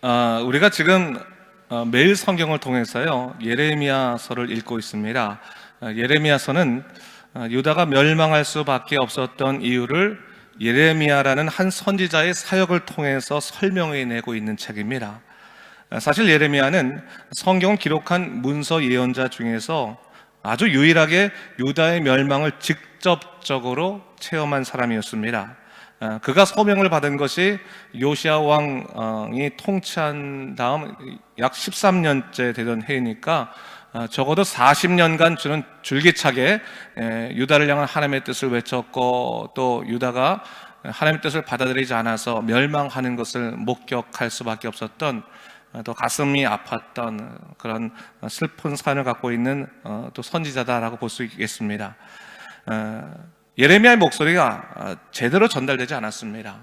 우리가 지금 매일 성경을 통해서요 예레미야서를 읽고 있습니다. 예레미야서는 유다가 멸망할 수밖에 없었던 이유를 예레미야라는 한 선지자의 사역을 통해서 설명해내고 있는 책입니다. 사실 예레미야는 성경을 기록한 문서 예언자 중에서 아주 유일하게 유다의 멸망을 직접적으로 체험한 사람이었습니다. 그가 소명을 받은 것이 요시야 왕이 통치한 다음 약 13년째 되던 해이니까 적어도 40년간 주는 줄기차게 유다를 향한 하나님의 뜻을 외쳤고, 또 유다가 하나님의 뜻을 받아들이지 않아서 멸망하는 것을 목격할 수밖에 없었던, 또 가슴이 아팠던 그런 슬픈 사연을 갖고 있는 또 선지자다라고 볼 수 있겠습니다. 예레미야의 목소리가 제대로 전달되지 않았습니다.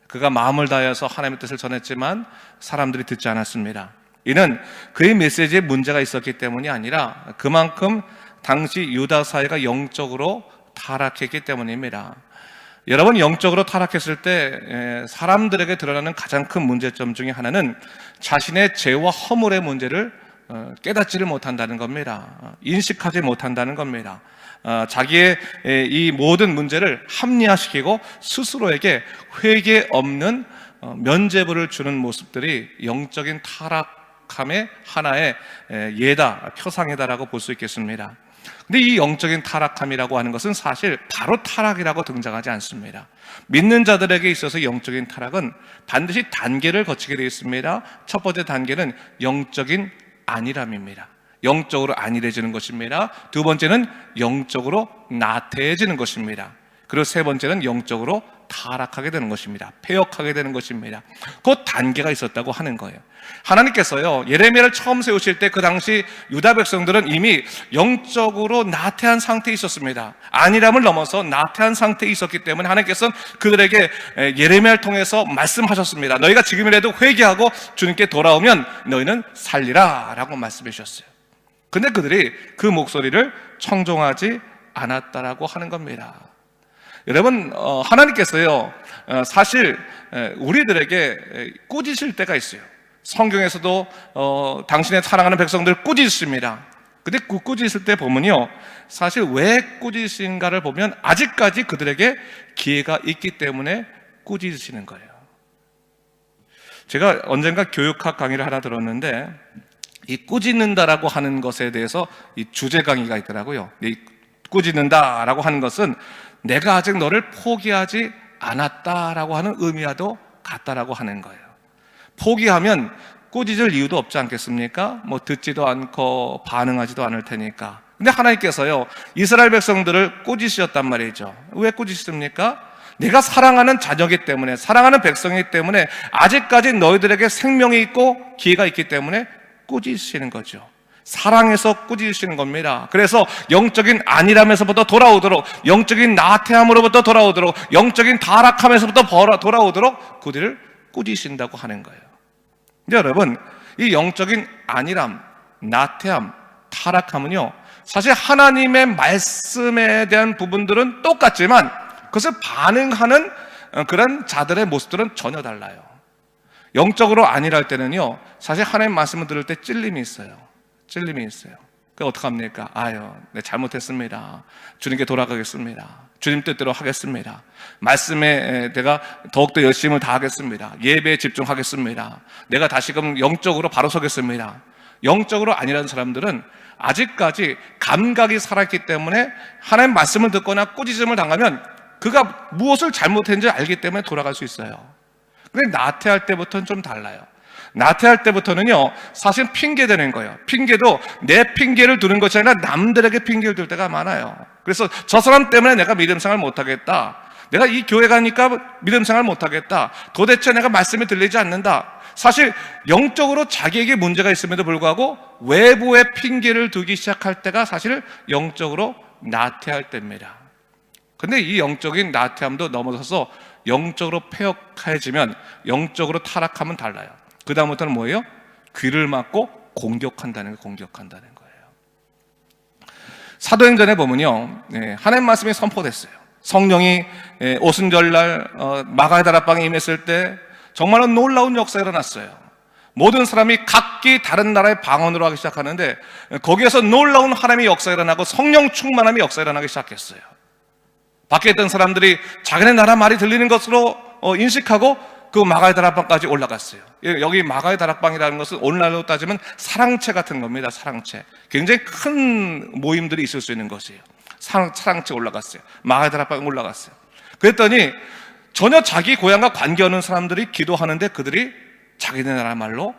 그가 마음을 다해서 하나님의 뜻을 전했지만 사람들이 듣지 않았습니다. 이는 그의 메시지에 문제가 있었기 때문이 아니라 그만큼 당시 유다 사회가 영적으로 타락했기 때문입니다. 여러분, 영적으로 타락했을 때 사람들에게 드러나는 가장 큰 문제점 중에 하나는 자신의 죄와 허물의 문제를 깨닫지를 못한다는 겁니다. 인식하지 못한다는 겁니다. 자기의 이 모든 문제를 합리화시키고 스스로에게 회개 없는 면죄부를 주는 모습들이 영적인 타락함의 하나의 예다, 표상이다라고 볼 수 있겠습니다. 근데 이 영적인 타락함이라고 하는 것은 사실 바로 타락이라고 등장하지 않습니다. 믿는 자들에게 있어서 영적인 타락은 반드시 단계를 거치게 되어 있습니다. 첫 번째 단계는 영적인 안일함입니다. 영적으로 안일해지는 것입니다. 두 번째는 영적으로 나태해지는 것입니다. 그리고 세 번째는 영적으로 타락하게 되는 것입니다. 폐역하게 되는 것입니다. 그 단계가 있었다고 하는 거예요. 하나님께서요 예레미야를 처음 세우실 때 그 당시 유다 백성들은 이미 영적으로 나태한 상태에 있었습니다. 안일함을 넘어서 나태한 상태에 있었기 때문에 하나님께서는 그들에게 예레미야를 통해서 말씀하셨습니다. 너희가 지금이라도 회개하고 주님께 돌아오면 너희는 살리라 라고 말씀해 주셨어요. 근데 그들이 그 목소리를 청종하지 않았다라고 하는 겁니다. 여러분, 하나님께서요 사실 우리들에게 꾸짖으실 때가 있어요. 성경에서도 당신의 사랑하는 백성들을 꾸짖습니다. 근데 그 꾸짖을 때 보면요 사실 왜 꾸짖으신가를 보면 아직까지 그들에게 기회가 있기 때문에 꾸짖으시는 거예요. 제가 언젠가 교육학 강의를 하나 들었는데 이 꾸짖는다라고 하는 것에 대해서 이 주제 강의가 있더라고요. 이 꾸짖는다라고 하는 것은 내가 아직 너를 포기하지 않았다라고 하는 의미와도 같다라고 하는 거예요. 포기하면 꾸짖을 이유도 없지 않겠습니까? 뭐 듣지도 않고 반응하지도 않을 테니까. 근데 하나님께서요 이스라엘 백성들을 꾸짖으셨단 말이죠. 왜 꾸짖습니까? 내가 사랑하는 자녀이기 때문에, 사랑하는 백성이기 때문에, 아직까지 너희들에게 생명이 있고 기회가 있기 때문에 꾸짖으시는 거죠. 사랑해서 꾸짖으시는 겁니다. 그래서 영적인 안일함에서부터 돌아오도록, 영적인 나태함으로부터 돌아오도록, 영적인 타락함에서부터 돌아오도록 그들을 꾸짖으신다고 하는 거예요. 근데 여러분, 이 영적인 안일함, 나태함, 타락함은요 사실 하나님의 말씀에 대한 부분들은 똑같지만 그것을 반응하는 그런 자들의 모습들은 전혀 달라요. 영적으로 안일할 때는요 사실 하나님 말씀을 들을 때 찔림이 있어요. 그럼 어떡합니까? 네, 잘못했습니다. 주님께 돌아가겠습니다. 주님 뜻대로 하겠습니다. 말씀에 내가 더욱더 열심을 다하겠습니다. 예배에 집중하겠습니다. 내가 다시금 영적으로 바로 서겠습니다. 영적으로 안일한 사람들은 아직까지 감각이 살아있기 때문에 하나님 말씀을 듣거나 꾸짖음을 당하면 그가 무엇을 잘못했는지 알기 때문에 돌아갈 수 있어요. 근데 나태할 때부터는 좀 달라요. 나태할 때부터는요 사실 핑계 대는 거예요. 핑계도 내 핑계를 두는 것이 아니라 남들에게 핑계를 들 때가 많아요. 그래서 저 사람 때문에 내가 믿음 생활 못하겠다, 내가 이 교회 가니까 믿음 생활 못하겠다, 도대체 내가 말씀이 들리지 않는다. 사실 영적으로 자기에게 문제가 있음에도 불구하고 외부에 핑계를 두기 시작할 때가 사실 영적으로 나태할 때입니다. 근데 이 영적인 나태함도 넘어서서 영적으로 폐역해지면, 영적으로 타락하면 달라요. 그 다음부터는 뭐예요? 귀를 막고 공격한다는 거예요. 사도행전에 보면요 하나님 말씀이 선포됐어요. 성령이 오순절날 마가다락방에 임했을 때 정말로 놀라운 역사가 일어났어요. 모든 사람이 각기 다른 나라의 방언으로 하기 시작하는데 거기에서 놀라운 하나님의 역사가 일어나고 성령 충만함의 역사가 일어나기 시작했어요. 밖에 있던 사람들이 자기네 나라 말이 들리는 것으로 인식하고 그 마가의 다락방까지 올라갔어요. 여기 마가의 다락방이라는 것은 오늘날로 따지면 사랑채 같은 겁니다. 사랑채. 굉장히 큰 모임들이 있을 수 있는 것이에요. 사랑채 올라갔어요. 마가의 다락방 올라갔어요. 그랬더니 전혀 자기 고향과 관계없는 사람들이 기도하는데 그들이 자기네 나라 말로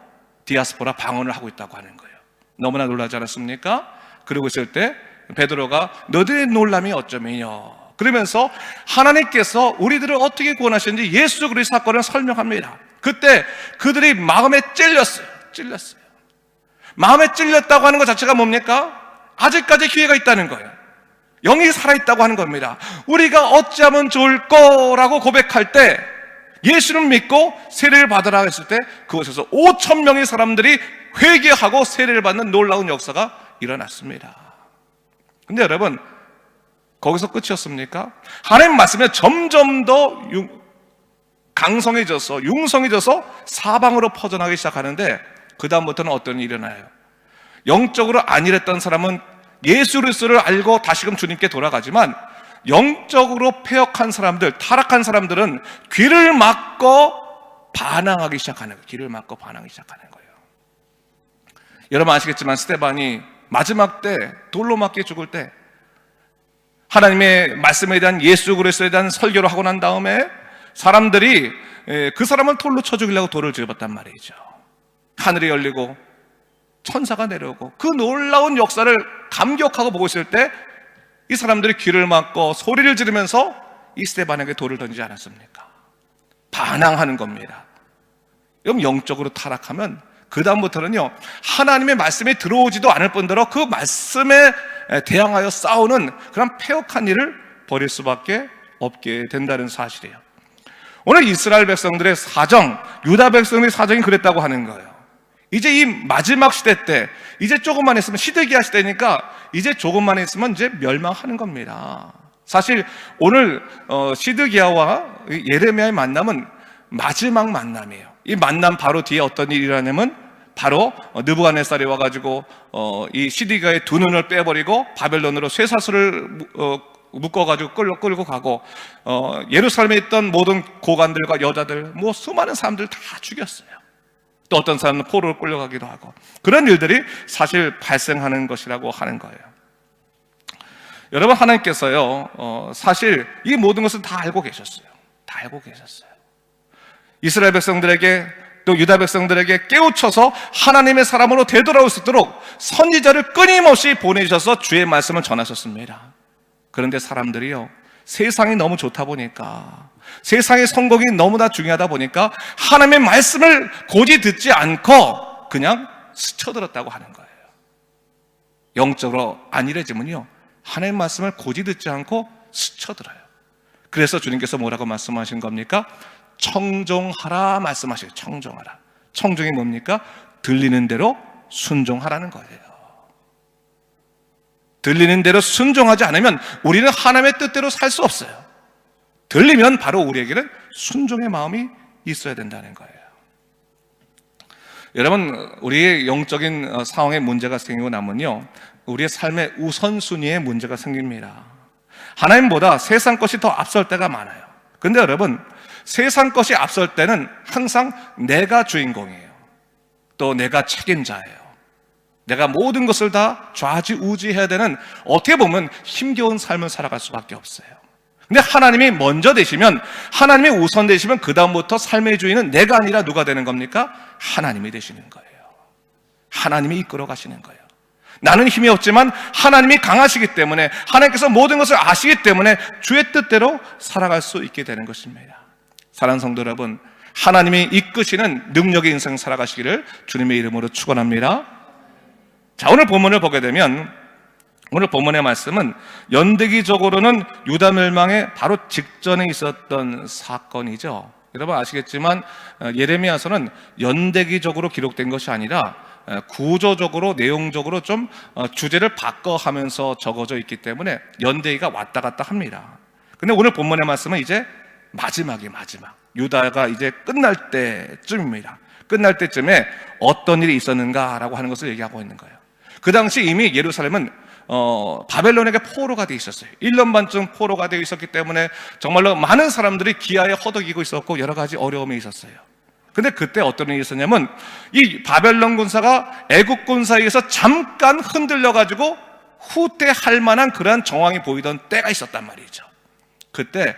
디아스포라 방언을 하고 있다고 하는 거예요. 너무나 놀라지 않았습니까? 그러고 있을 때 베드로가 너희들의 놀람이 어쩌면요, 그러면서 하나님께서 우리들을 어떻게 구원하셨는지 예수 그리스도 사건을 설명합니다. 그때 그들이 마음에 찔렸어요. 마음에 찔렸다고 하는 것 자체가 뭡니까? 아직까지 기회가 있다는 거예요. 영이 살아있다고 하는 겁니다. 우리가 어찌하면 좋을 거라고 고백할 때, 예수를 믿고 세례를 받으라 했을 때 그곳에서 5,000명의 사람들이 회개하고 세례를 받는 놀라운 역사가 일어났습니다. 근데 여러분, 거기서 끝이었습니까? 하나님 말씀에 점점 더 강성해져서 융성해져서 사방으로 퍼져나가기 시작하는데 그 다음부터는 어떤 일이 일어나요? 영적으로 안일했던 사람은 예수 그리스도를 알고 다시금 주님께 돌아가지만 영적으로 패역한 사람들, 타락한 사람들은 귀를 막고 반항하기 시작하는 거예요. 귀를 막고 반항하기 시작하는 거예요. 여러분 아시겠지만 스데반이 마지막 때 돌로 맞게 죽을 때 하나님의 말씀에 대한 예수 그리스도에 대한 설교를 하고 난 다음에 사람들이 그 사람을 돌로 쳐 죽이려고 돌을 집었단 말이죠. 하늘이 열리고 천사가 내려오고 그 놀라운 역사를 감격하고 보고 있을 때 이 사람들이 귀를 막고 소리를 지르면서 이 스데반에게 돌을 던지지 않았습니까? 반항하는 겁니다. 그럼 영적으로 타락하면 그 다음부터는요, 하나님의 말씀이 들어오지도 않을 뿐더러 그 말씀에 대항하여 싸우는 그런 패역한 일을 벌일 수밖에 없게 된다는 사실이에요. 오늘 이스라엘 백성들의 사정, 유다 백성들의 사정이 그랬다고 하는 거예요. 이제 이 마지막 시대 때, 이제 조금만 있으면 시드기야 시대니까 이제 조금만 있으면 이제 멸망하는 겁니다. 사실 오늘 시드기야와 예레미야의 만남은 마지막 만남이에요. 이 만남 바로 뒤에 어떤 일이 일어나냐면 바로 느부갓네살이 와가지고 이 시드기야의 두 눈을 빼버리고 바벨론으로 쇠사슬을 묶어가지고 끌고 가고 예루살렘에 있던 모든 고관들과 여자들, 뭐 수많은 사람들 다 죽였어요. 또 어떤 사람은 포로로 끌려가기도 하고 그런 일들이 사실 발생하는 것이라고 하는 거예요. 여러분, 하나님께서요 사실 이 모든 것을 다 알고 계셨어요. 다 알고 계셨어요. 이스라엘 백성들에게 또 유다 백성들에게 깨우쳐서 하나님의 사람으로 되돌아올 수 있도록 선지자를 끊임없이 보내주셔서 주의 말씀을 전하셨습니다. 그런데 사람들이요, 세상이 너무 좋다 보니까, 세상의 성공이 너무나 중요하다 보니까 하나님의 말씀을 고지 듣지 않고 그냥 스쳐들었다고 하는 거예요. 영적으로 안일해지면요, 하나님의 말씀을 고지 듣지 않고 스쳐들어요. 그래서 주님께서 뭐라고 말씀하신 겁니까? 청종하라 말씀하셔요. 청종하라. 청종이 뭡니까? 들리는 대로 순종하라는 거예요. 들리는 대로 순종하지 않으면 우리는 하나님의 뜻대로 살 수 없어요. 들리면 바로 우리에게는 순종의 마음이 있어야 된다는 거예요. 여러분, 우리의 영적인 상황에 문제가 생기고 나면요, 우리의 삶의 우선순위에 문제가 생깁니다. 하나님보다 세상 것이 더 앞설 때가 많아요. 근데 여러분, 세상 것이 앞설 때는 항상 내가 주인공이에요. 또 내가 책임자예요. 내가 모든 것을 다 좌지우지해야 되는, 어떻게 보면 힘겨운 삶을 살아갈 수밖에 없어요. 근데 하나님이 먼저 되시면, 하나님이 우선 되시면 그 다음부터 삶의 주인은 내가 아니라 누가 되는 겁니까? 하나님이 되시는 거예요. 하나님이 이끌어 가시는 거예요. 나는 힘이 없지만 하나님이 강하시기 때문에, 하나님께서 모든 것을 아시기 때문에 주의 뜻대로 살아갈 수 있게 되는 것입니다. 사랑하는 성도 여러분, 하나님이 이끄시는 능력의 인생 살아가시기를 주님의 이름으로 축원합니다. 자, 오늘 본문을 보게 되면, 오늘 본문의 말씀은 연대기적으로는 유다 멸망의 바로 직전에 있었던 사건이죠. 여러분 아시겠지만 예레미야서는 연대기적으로 기록된 것이 아니라 구조적으로, 내용적으로 좀 주제를 바꿔가면서 적어져 있기 때문에 연대기가 왔다 갔다 합니다. 근데 오늘 본문의 말씀은 이제 마지막, 유다가 이제 끝날 때쯤입니다. 끝날 때쯤에 어떤 일이 있었는가라고 하는 것을 얘기하고 있는 거예요. 그 당시 이미 예루살렘은 바벨론에게 포로가 되어 있었어요. 1년 반쯤 포로가 되어 있었기 때문에 정말로 많은 사람들이 기아에 허덕이고 있었고 여러 가지 어려움이 있었어요. 근데 그때 어떤 일이 있었냐면 이 바벨론 군사가 애국 군사에 의해서 잠깐 흔들려가지고 후퇴할 만한 그러한 정황이 보이던 때가 있었단 말이죠. 그때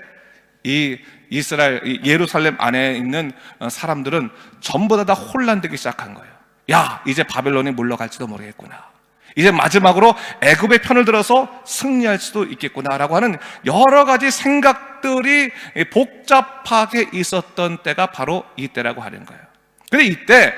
이 이스라엘, 예루살렘 안에 있는 사람들은 전부 다 혼란되기 시작한 거예요. 야, 이제 바벨론이 물러갈지도 모르겠구나. 이제 마지막으로 애굽의 편을 들어서 승리할 수도 있겠구나라고 하는 여러 가지 생각들이 복잡하게 있었던 때가 바로 이때라고 하는 거예요. 근데 이때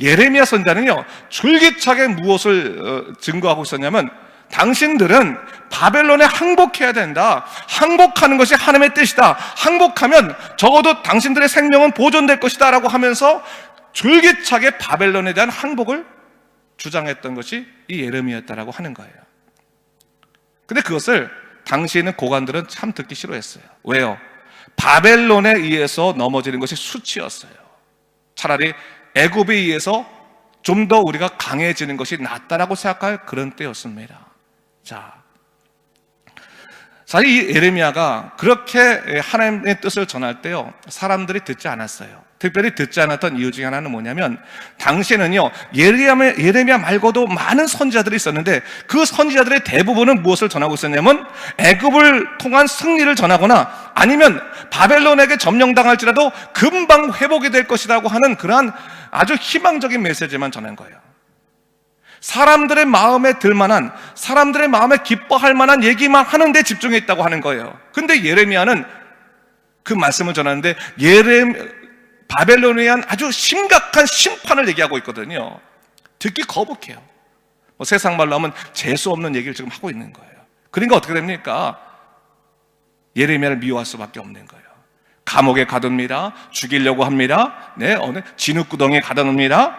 예레미야 선지자는요, 줄기차게 무엇을 증거하고 있었냐면 당신들은 바벨론에 항복해야 된다. 항복하는 것이 하나님의 뜻이다. 항복하면 적어도 당신들의 생명은 보존될 것이다 라고 하면서 줄기차게 바벨론에 대한 항복을 주장했던 것이 이 예레미야였다라고 하는 거예요. 근데 그것을 당시에는 고관들은 참 듣기 싫어했어요. 왜요? 바벨론에 의해서 넘어지는 것이 수치였어요. 차라리 애굽에 의해서 좀 더 우리가 강해지는 것이 낫다라고 생각할 그런 때였습니다. 자, 사실 이 예레미야가 그렇게 하나님의 뜻을 전할 때요, 사람들이 듣지 않았어요. 특별히 듣지 않았던 이유 중에 하나는 뭐냐면 당시에는요, 예레미야 말고도 많은 선지자들이 있었는데 그 선지자들의 대부분은 무엇을 전하고 있었냐면 애굽을 통한 승리를 전하거나 아니면 바벨론에게 점령당할지라도 금방 회복이 될 것이라고 하는 그러한 아주 희망적인 메시지만 전한 거예요. 사람들의 마음에 들만한, 사람들의 마음에 기뻐할 만한 얘기만 하는 데 집중해 있다고 하는 거예요. 근데 예레미야는 그 말씀을 전하는데 바벨론에 의한 아주 심각한 심판을 얘기하고 있거든요. 듣기 거북해요. 세상 말로 하면 재수 없는 얘기를 지금 하고 있는 거예요. 그러니까 어떻게 됩니까? 예레미야를 미워할 수밖에 없는 거예요. 감옥에 가둡니다. 죽이려고 합니다. 네, 어느 진흙구덩이에 가둬놓습니다.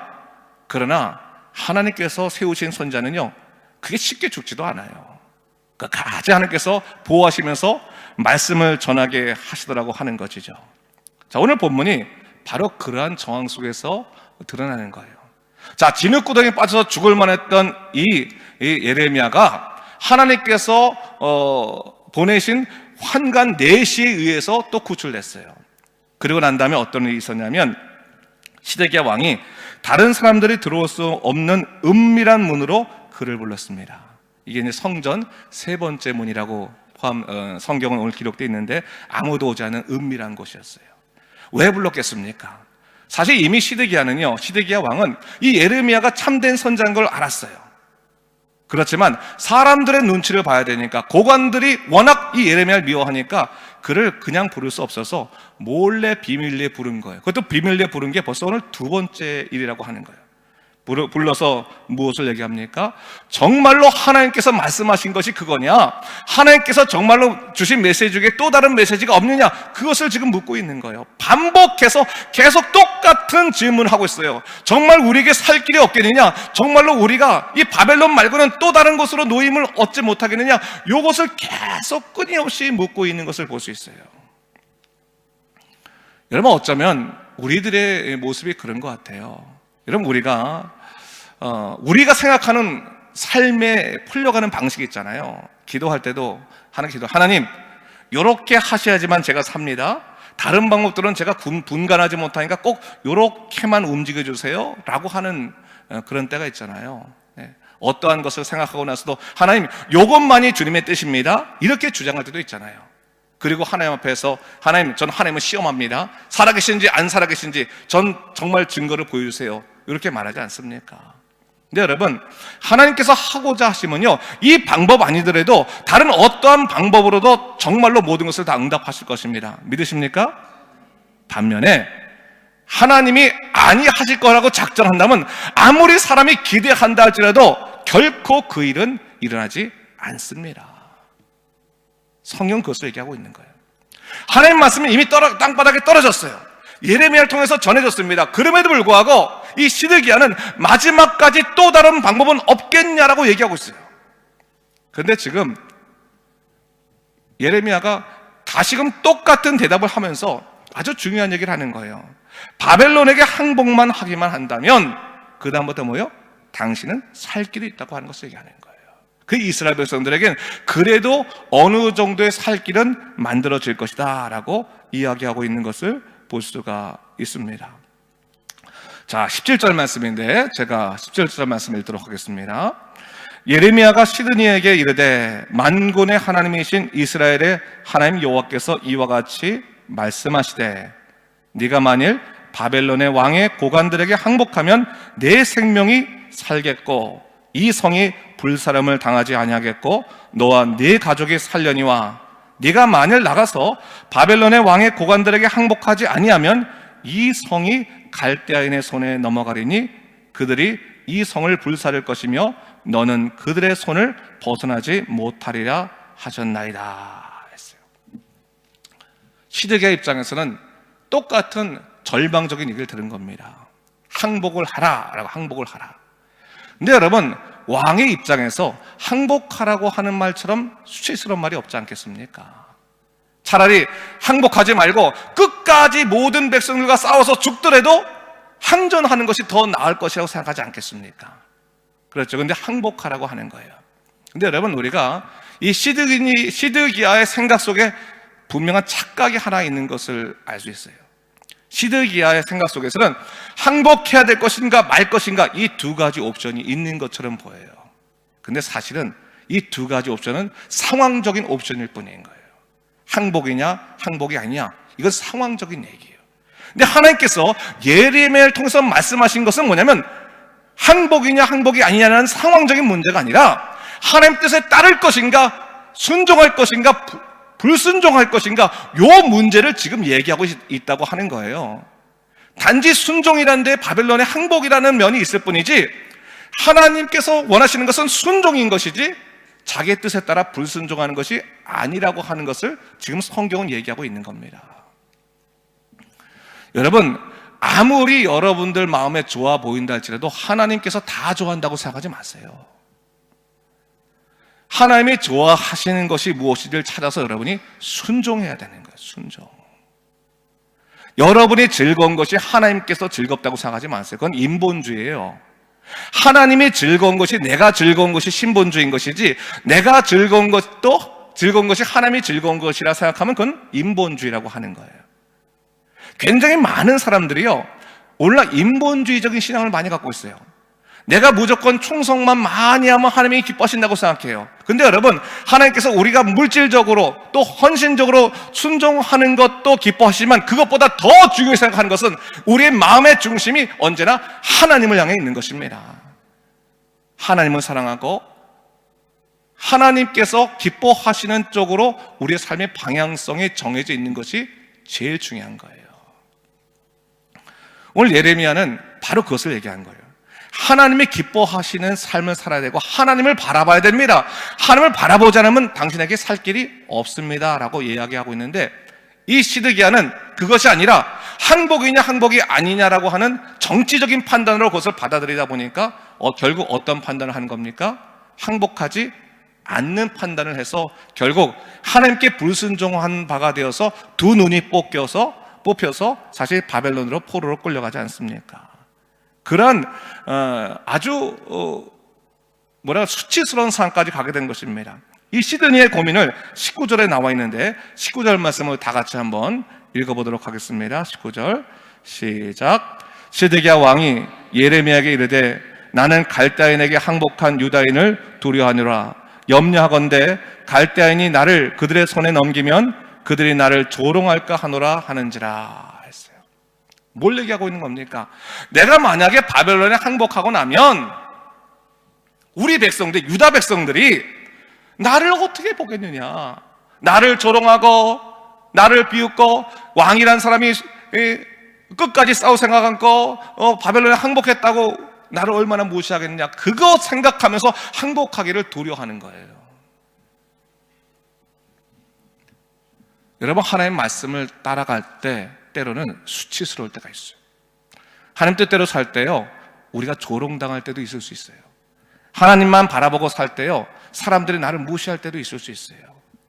그러나 하나님께서 세우신 선자는요, 그게 쉽게 죽지도 않아요. 끝까지 하나님께서 보호하시면서 말씀을 전하게 하시더라고 하는 것이죠. 자, 오늘 본문이 바로 그러한 정황 속에서 드러나는 거예요. 자, 진흙구덩이에 빠져서 죽을 만했던 이 예레미야가 하나님께서 보내신 환관 4시에 의해서 또 구출됐어요. 그리고 난 다음에 어떤 일이 있었냐면 시드기야 왕이 다른 사람들이 들어올 수 없는 은밀한 문으로 그를 불렀습니다. 이게 이제 성전 3번째 문이라고 성경은 오늘 기록되어 있는데 아무도 오지 않은 은밀한 곳이었어요. 왜 불렀겠습니까? 사실 이미 시드기야 왕은 이 예레미야가 참된 선자인 걸 알았어요. 그렇지만 사람들의 눈치를 봐야 되니까, 고관들이 워낙 이 예레미야를 미워하니까 그를 그냥 부를 수 없어서 몰래 비밀리에 부른 거예요. 그것도 비밀리에 부른 게 벌써 오늘 2번째 일이라고 하는 거예요. 불러서 무엇을 얘기합니까? 정말로 하나님께서 말씀하신 것이 그거냐? 하나님께서 정말로 주신 메시지 중에 또 다른 메시지가 없느냐? 그것을 지금 묻고 있는 거예요. 반복해서 계속 똑같은 질문을 하고 있어요. 정말 우리에게 살 길이 없겠느냐? 정말로 우리가 이 바벨론 말고는 또 다른 곳으로 노임을 얻지 못하겠느냐? 이것을 계속 끊임없이 묻고 있는 것을 볼 수 있어요. 여러분, 어쩌면 우리들의 모습이 그런 것 같아요. 여러분, 우리가 생각하는 삶에 풀려가는 방식이 있잖아요. 기도할 때도 하는 기도, 하나님 요렇게 하셔야지만 제가 삽니다. 다른 방법들은 제가 분간하지 못하니까 꼭 요렇게만 움직여 주세요 라고 하는 그런 때가 있잖아요. 어떠한 것을 생각하고 나서도 하나님 요것만이 주님의 뜻입니다 이렇게 주장할 때도 있잖아요. 그리고 하나님 앞에서 하나님, 전 하나님을 시험합니다. 살아계신지 안 살아계신지 전 정말 증거를 보여주세요 이렇게 말하지 않습니까? 근데 여러분, 하나님께서 하고자 하시면요, 이 방법 아니더라도 다른 어떠한 방법으로도 정말로 모든 것을 다 응답하실 것입니다. 믿으십니까? 반면에 하나님이 아니하실 거라고 작정한다면 아무리 사람이 기대한다 할지라도 결코 그 일은 일어나지 않습니다. 성경 그것을 얘기하고 있는 거예요. 하나님 말씀이 이미 땅바닥에 떨어졌어요. 예레미야를 통해서 전해졌습니다. 그럼에도 불구하고 이 시드기야는 마지막까지 또 다른 방법은 없겠냐라고 얘기하고 있어요. 그런데 지금 예레미야가 다시금 똑같은 대답을 하면서 아주 중요한 얘기를 하는 거예요. 바벨론에게 항복만 하기만 한다면 그 다음부터 뭐요? 당신은 살 길이 있다고 하는 것을 얘기하는 거예요. 그 이스라엘 백성들에게는 그래도 어느 정도의 살 길은 만들어질 것이다 라고 이야기하고 있는 것을 볼 수가 있습니다. 자, 17절 말씀인데 제가 17절 말씀 읽도록 하겠습니다. 예레미야가 시드니에게 이르되 만군의 하나님이신 이스라엘의 하나님 여호와께서 이와 같이 말씀하시되 네가 만일 바벨론의 왕의 고관들에게 항복하면 내 생명이 살겠고 이 성이 불사름을 당하지 아니하겠고 너와 네 가족이 살려니와 네가 만일 나가서 바벨론의 왕의 고관들에게 항복하지 아니하면 이 성이 갈대아인의 손에 넘어가리니 그들이 이 성을 불사를 것이며 너는 그들의 손을 벗어나지 못하리라 하셨나이다 했어요. 시드기야 입장에서는 똑같은 절망적인 얘기를 들은 겁니다. 항복을 하라라고 항복을 하라. 근데 여러분, 왕의 입장에서 항복하라고 하는 말처럼 수치스러운 말이 없지 않겠습니까? 차라리 항복하지 말고 끝까지 모든 백성들과 싸워서 죽더라도 항전하는 것이 더 나을 것이라고 생각하지 않겠습니까? 그렇죠. 근데 항복하라고 하는 거예요. 근데 여러분, 우리가 이 시드기야의 생각 속에 분명한 착각이 하나 있는 것을 알 수 있어요. 시드기야의 생각 속에서는 항복해야 될 것인가 말 것인가 이 두 가지 옵션이 있는 것처럼 보여요. 근데 사실은 이 두 가지 옵션은 상황적인 옵션일 뿐인 거예요. 항복이냐 항복이 아니냐, 이건 상황적인 얘기예요. 근데 하나님께서 예레미야를 통해서 말씀하신 것은 뭐냐면 항복이냐 항복이 아니냐는 상황적인 문제가 아니라 하나님 뜻에 따를 것인가 순종할 것인가 불순종할 것인가, 요 문제를 지금 얘기하고 있다고 하는 거예요. 단지 순종이라는 데 바벨론의 항복이라는 면이 있을 뿐이지 하나님께서 원하시는 것은 순종인 것이지 자기의 뜻에 따라 불순종하는 것이 아니라고 하는 것을 지금 성경은 얘기하고 있는 겁니다. 여러분, 아무리 여러분들 마음에 좋아 보인다 할지라도 하나님께서 다 좋아한다고 생각하지 마세요. 하나님이 좋아하시는 것이 무엇인지를 찾아서 여러분이 순종해야 되는 거예요. 순종. 여러분이 즐거운 것이 하나님께서 즐겁다고 생각하지 마세요. 그건 인본주의예요. 하나님이 즐거운 것이 내가 즐거운 것이 신본주의인 것이지 내가 즐거운 것도 즐거운 것이 하나님이 즐거운 것이라 생각하면 그건 인본주의라고 하는 거예요. 굉장히 많은 사람들이요, 오늘날 인본주의적인 신앙을 많이 갖고 있어요. 내가 무조건 충성만 많이 하면 하나님이 기뻐하신다고 생각해요. 근데 여러분, 하나님께서 우리가 물질적으로 또 헌신적으로 순종하는 것도 기뻐하시지만 그것보다 더 중요히 생각하는 것은 우리의 마음의 중심이 언제나 하나님을 향해 있는 것입니다. 하나님을 사랑하고 하나님께서 기뻐하시는 쪽으로 우리의 삶의 방향성이 정해져 있는 것이 제일 중요한 거예요. 오늘 예레미야는 바로 그것을 얘기한 거예요. 하나님이 기뻐하시는 삶을 살아야 되고 하나님을 바라봐야 됩니다. 하나님을 바라보지 않으면 당신에게 살 길이 없습니다 라고 이야기하고 있는데, 이 시드기야는 그것이 아니라 항복이냐 항복이 아니냐라고 하는 정치적인 판단으로 그것을 받아들이다 보니까 결국 어떤 판단을 하는 겁니까? 항복하지 않는 판단을 해서 결국 하나님께 불순종한 바가 되어서 두 눈이 뽑혀서 사실 바벨론으로 포로로 끌려가지 않습니까? 그런 아주 수치스러운 상황까지 가게 된 것입니다. 이 시드니의 고민을 19절에 나와 있는데 19절 말씀을 다 같이 한번 읽어보도록 하겠습니다. 19절 시작. 시드기야 왕이 예레미야에게 이르되 나는 갈대아인에게 항복한 유다인을 두려워하노라. 염려하건대 갈대아인이 나를 그들의 손에 넘기면 그들이 나를 조롱할까 하노라 하는지라. 뭘 얘기하고 있는 겁니까? 내가 만약에 바벨론에 항복하고 나면 우리 백성들, 유다 백성들이 나를 어떻게 보겠느냐, 나를 조롱하고 나를 비웃고 왕이란 사람이 끝까지 싸울 생각 않고 바벨론에 항복했다고 나를 얼마나 무시하겠느냐, 그거 생각하면서 항복하기를 두려워하는 거예요. 여러분, 하나님의 말씀을 따라갈 때 때로는 수치스러울 때가 있어요. 하나님 뜻대로 살 때요, 우리가 조롱당할 때도 있을 수 있어요. 하나님만 바라보고 살 때요, 사람들이 나를 무시할 때도 있을 수 있어요.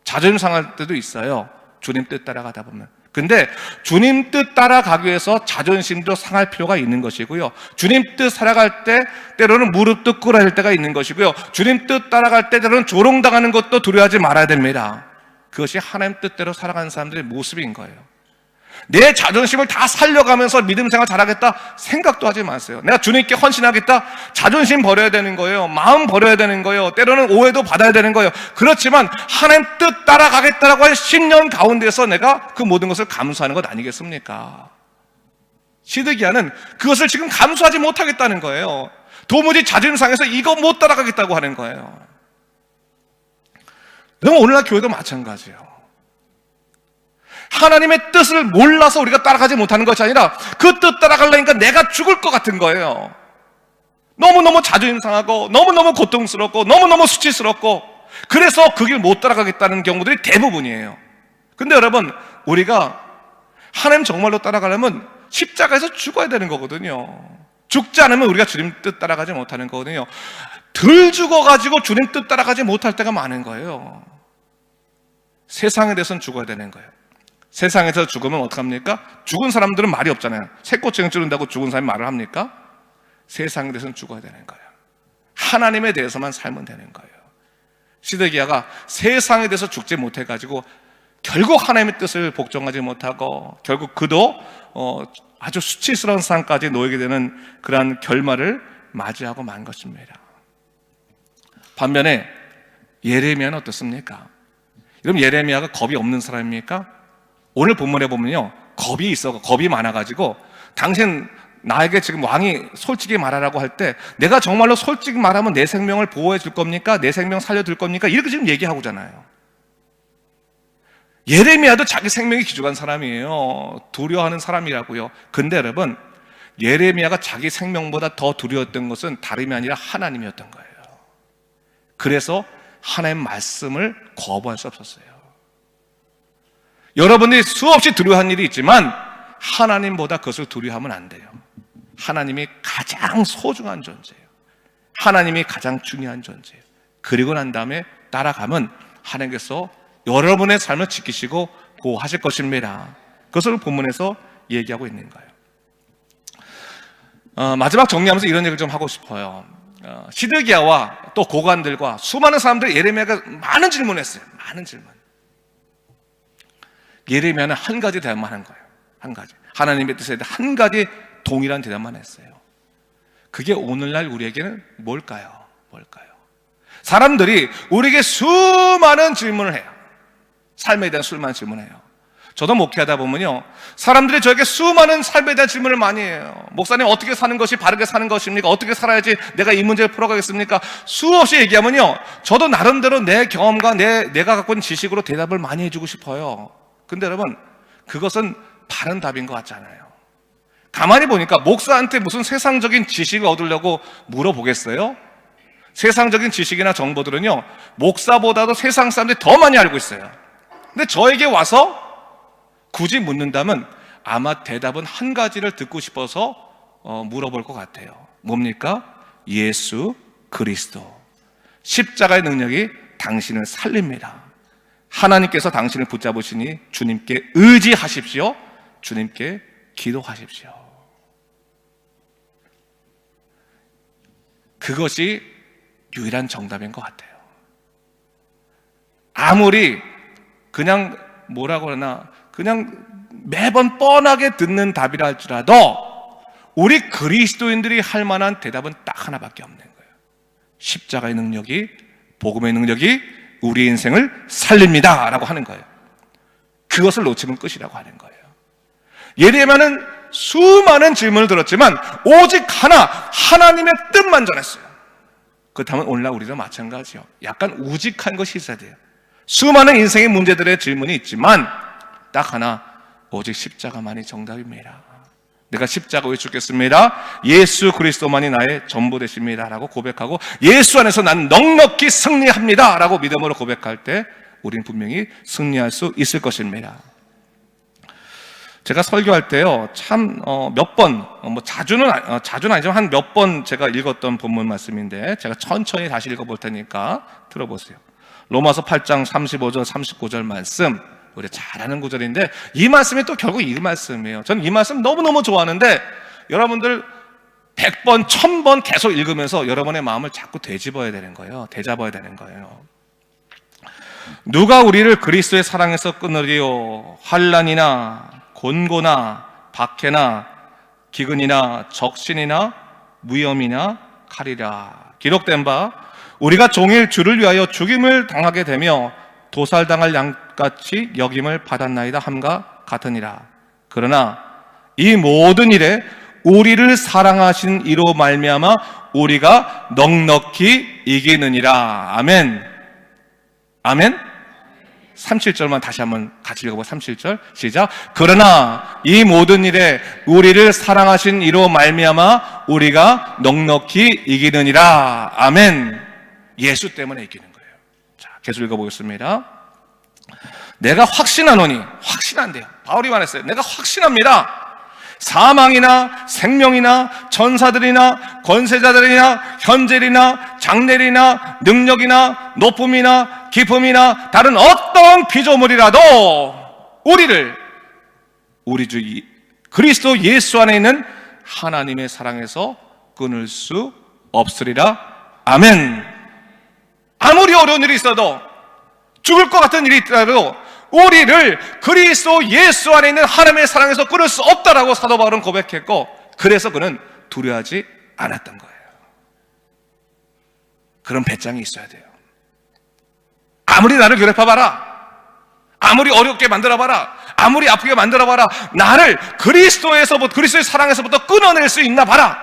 자존심 상할 때도 있어요. 주님 뜻 따라가다 보면. 근데 주님 뜻 따라가기 위해서 자존심도 상할 필요가 있는 것이고요. 주님 뜻 살아갈 때 때로는 무릎도 꿇어야 될 때가 있는 것이고요. 주님 뜻 따라갈 때 때로는 조롱당하는 것도 두려워하지 말아야 됩니다. 그것이 하나님 뜻대로 살아가는 사람들의 모습인 거예요. 내 자존심을 다 살려가면서 믿음 생활 잘하겠다 생각도 하지 마세요. 내가 주님께 헌신하겠다, 자존심 버려야 되는 거예요. 마음 버려야 되는 거예요. 때로는 오해도 받아야 되는 거예요. 그렇지만 하나님 뜻 따라가겠다라고 한 신념 가운데서 내가 그 모든 것을 감수하는 것 아니겠습니까? 시드기야는 그것을 지금 감수하지 못하겠다는 거예요. 도무지 자존심 상해서 이거 못 따라가겠다고 하는 거예요. 그럼 오늘날 교회도 마찬가지예요. 하나님의 뜻을 몰라서 우리가 따라가지 못하는 것이 아니라 그 뜻 따라가려니까 내가 죽을 것 같은 거예요. 너무너무 자존심 상하고 너무너무 고통스럽고 너무너무 수치스럽고, 그래서 그 길 못 따라가겠다는 경우들이 대부분이에요. 근데 여러분, 우리가 하나님 정말로 따라가려면 십자가에서 죽어야 되는 거거든요. 죽지 않으면 우리가 주님 뜻 따라가지 못하는 거거든요. 덜 죽어가지고 주님 뜻 따라가지 못할 때가 많은 거예요. 세상에 대해서는 죽어야 되는 거예요. 세상에서 죽으면 어떡합니까? 죽은 사람들은 말이 없잖아요. 새꼬챙이 찌른다고 죽은 사람이 말을 합니까? 세상에 대해서는 죽어야 되는 거예요. 하나님에 대해서만 살면 되는 거예요. 시드기야가 세상에 대해서 죽지 못해가지고 결국 하나님의 뜻을 복종하지 못하고 결국 그도 아주 수치스러운 상까지 놓이게 되는 그러한 결말을 맞이하고 만 것입니다. 반면에 예레미야는 어떻습니까? 그럼 예레미야가 겁이 없는 사람입니까? 오늘 본문에 보면요, 겁이 많아가지고 당신 나에게 지금 왕이 솔직히 말하라고 할 때 내가 정말로 솔직히 말하면 내 생명을 보호해 줄 겁니까? 내 생명 살려줄 겁니까? 이렇게 지금 얘기하고잖아요. 예레미야도 자기 생명이 귀중한 사람이에요. 두려워하는 사람이라고요. 근데 여러분, 예레미야가 자기 생명보다 더 두려웠던 것은 다름이 아니라 하나님이었던 거예요. 그래서 하나님의 말씀을 거부할 수 없었어요. 여러분들이 수없이 두려워한 일이 있지만 하나님보다 그것을 두려워하면 안 돼요. 하나님이 가장 소중한 존재예요. 하나님이 가장 중요한 존재예요. 그리고 난 다음에 따라가면 하나님께서 여러분의 삶을 지키시고 보호하실 것입니다. 그것을 본문에서 얘기하고 있는 거예요. 마지막 정리하면서 이런 얘기를 좀 하고 싶어요. 시드기야와 또 고관들과 수많은 사람들이 예레미야가 많은 질문을 했어요. 많은 질문. 예레미야는 한 가지 대답만 한 거예요. 한 가지. 하나님의 뜻에 대해 한 가지 동일한 대답만 했어요. 그게 오늘날 우리에게는 뭘까요? 사람들이 우리에게 수많은 질문을 해요. 삶에 대한 수많은 질문을 해요. 저도 목회하다 보면요, 사람들이 저에게 수많은 삶에 대한 질문을 많이 해요. 목사님, 어떻게 사는 것이 바르게 사는 것입니까? 어떻게 살아야지 내가 이 문제를 풀어가겠습니까? 수없이 얘기하면요, 저도 나름대로 내 경험과 내가 갖고 있는 지식으로 대답을 많이 해주고 싶어요. 근데 여러분, 그것은 바른 답인 것 같지 않아요. 가만히 보니까 목사한테 무슨 세상적인 지식을 얻으려고 물어보겠어요? 세상적인 지식이나 정보들은요, 목사보다도 세상 사람들이 더 많이 알고 있어요. 근데 저에게 와서 굳이 묻는다면 아마 대답은 한 가지를 듣고 싶어서 물어볼 것 같아요. 뭡니까? 예수 그리스도. 십자가의 능력이 당신을 살립니다. 하나님께서 당신을 붙잡으시니 주님께 의지하십시오. 주님께 기도하십시오. 그것이 유일한 정답인 것 같아요. 아무리 그냥 뭐라고 그러나 그냥 매번 뻔하게 듣는 답이라 할지라도 우리 그리스도인들이 할 만한 대답은 딱 하나밖에 없는 거예요. 십자가의 능력이, 복음의 능력이 우리 인생을 살립니다 라고 하는 거예요. 그것을 놓치면 끝이라고 하는 거예요. 예레미야는 수많은 질문을 들었지만 오직 하나님의 뜻만 전했어요. 그렇다면 오늘날 우리도 마찬가지요. 약간 우직한 것이 있어야 돼요. 수많은 인생의 문제들의 질문이 있지만 딱 하나, 오직 십자가만이 정답입니다. 내가 십자가 왜 죽겠습니다. 예수 그리스도만이 나의 전부 되십니다 라고 고백하고, 예수 안에서 난 넉넉히 승리합니다 라고 믿음으로 고백할 때 우리는 분명히 승리할 수 있을 것입니다. 제가 설교할 때요, 참 몇 번, 자주는 아니지만 한 몇 번 제가 읽었던 본문 말씀인데 제가 천천히 다시 읽어볼 테니까 들어보세요. 로마서 8장 35절 39절 말씀, 우리 잘 아는 구절인데 이 말씀이 또 결국 이 말씀이에요. 저는 이 말씀 너무너무 좋아하는데 여러분들 100번, 1000번 계속 읽으면서 여러분의 마음을 자꾸 되짚어야 되는 거예요. 되잡아야 되는 거예요. 누가 우리를 그리스도의 사랑에서 끊으리요? 환난이나 곤고나 박해나 기근이나 적신이나 무염이나 칼이라. 기록된 바 우리가 종일 주를 위하여 죽임을 당하게 되며 도살당할 양같이 여김을 받았나이다 함과 같으니라. 그러나 이 모든 일에 우리를 사랑하신 이로 말미암아 우리가 넉넉히 이기느니라. 아멘. 아멘. 37절만 다시 한번 같이 읽어보고 37절 시작. 그러나 이 모든 일에 우리를 사랑하신 이로 말미암아 우리가 넉넉히 이기느니라. 아멘. 예수 때문에 이기는 거예요. 자, 계속 읽어보겠습니다. 내가 확신하노니, 확신한대요. 바울이 말했어요. 내가 확신합니다. 사망이나 생명이나 전사들이나 권세자들이나 현재이나 장래이나 능력이나 높음이나 깊음이나 다른 어떤 피조물이라도 우리를 우리 주 그리스도 예수 안에 있는 하나님의 사랑에서 끊을 수 없으리라. 아멘. 아무리 어려운 일이 있어도 죽을 것 같은 일이 있더라도 우리를 그리스도 예수 안에 있는 하나님의 사랑에서 끊을 수 없다라고 사도 바울은 고백했고, 그래서 그는 두려워하지 않았던 거예요. 그런 배짱이 있어야 돼요. 아무리 나를 괴롭혀봐라, 아무리 어렵게 만들어봐라, 아무리 아프게 만들어봐라, 나를 그리스도의 사랑에서부터 끊어낼 수 있나 봐라.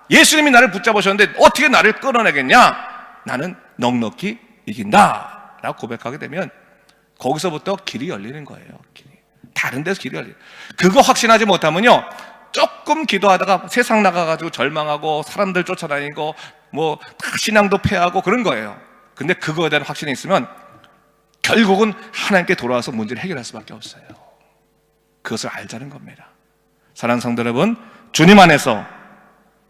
예수님이 나를 붙잡으셨는데 어떻게 나를 끊어내겠냐? 나는 넉넉히 이긴다 라고 고백하게 되면 거기서부터 길이 열리는 거예요. 다른 데서 길이 열리는. 그거 확신하지 못하면요, 조금 기도하다가 세상 나가가지고 절망하고 사람들 쫓아다니고 뭐 신앙도 패하고 그런 거예요. 근데 그거에 대한 확신이 있으면 결국은 하나님께 돌아와서 문제를 해결할 수밖에 없어요. 그것을 알자는 겁니다. 사랑하는 성도 여러분, 주님 안에서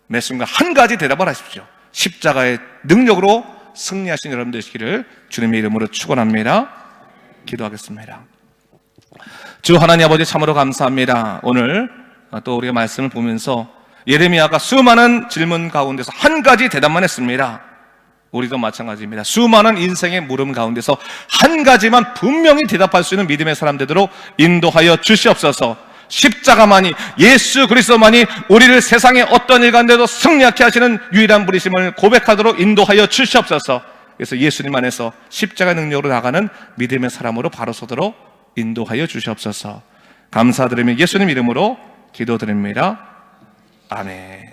매 순간 한 가지 대답을 하십시오. 십자가의 능력으로 승리하신 여러분 되시기를 주님의 이름으로 축원합니다. 기도하겠습니다. 주 하나님 아버지, 참으로 감사합니다. 오늘 또 우리가 말씀을 보면서 예레미야가 수많은 질문 가운데서 한 가지 대답만 했습니다. 우리도 마찬가지입니다. 수많은 인생의 물음 가운데서 한 가지만 분명히 대답할 수 있는 믿음의 사람 되도록 인도하여 주시옵소서. 십자가만이, 예수 그리스도만이 우리를 세상의 어떤 일 가운데도 승리하게 하시는 유일한 분이심을 고백하도록 인도하여 주시옵소서. 그래서 예수님 안에서 십자가 능력으로 나가는 믿음의 사람으로 바로 서도록 인도하여 주시옵소서. 감사드리며 예수님 이름으로 기도드립니다. 아멘.